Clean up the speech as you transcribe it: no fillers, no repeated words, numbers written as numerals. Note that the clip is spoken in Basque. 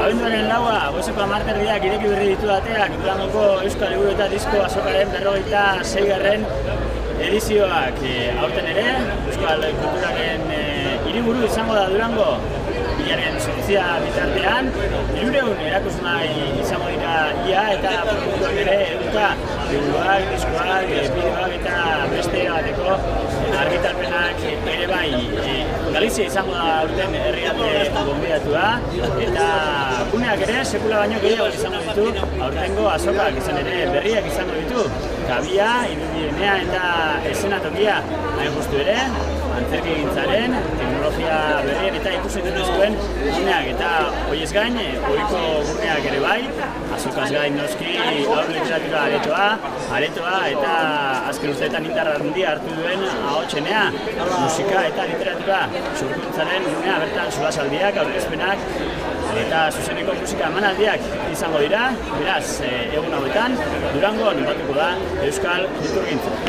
Abenduaren laua, goizeko 10:00 ireki berri ditu ateak Durangoko Euskal Liburu eta Disko Azokaren 46. edizioak. Aurten ere, Euskal Kulturaren hiriburu izango da Durango. Hilaren 8 bitartean, 300 erakusgai izango dira ia eta produktuak ere eduka liburuak, diskoak, bideoak eta beste bateko argitalpenak ere bai. Galizia izango da aurten herrialde gonbidatua eta guneak ere sekula baino gehiago izango ditu aurtengo azokak, izan ere berriak izango ditu. Kabia, irudienea eta eszenatokia hain justu ere, antzerkigintzaren, teknologia berrien eta ikusten duzuen guneak eta hoiez gain, ohiko guneak ere bai, azokaz gain noski gaur literatura aretoa eta azken urteetan indar handia hartu duen ahotsenea, musika eta literatura sorkuntzaren gunea bertan solasaldiak, aurkezpenak eta zuzeneko musika emanaldiak izango dira, beraz, egun hauetan, Durangon batuko da Euskal Kulturgintza.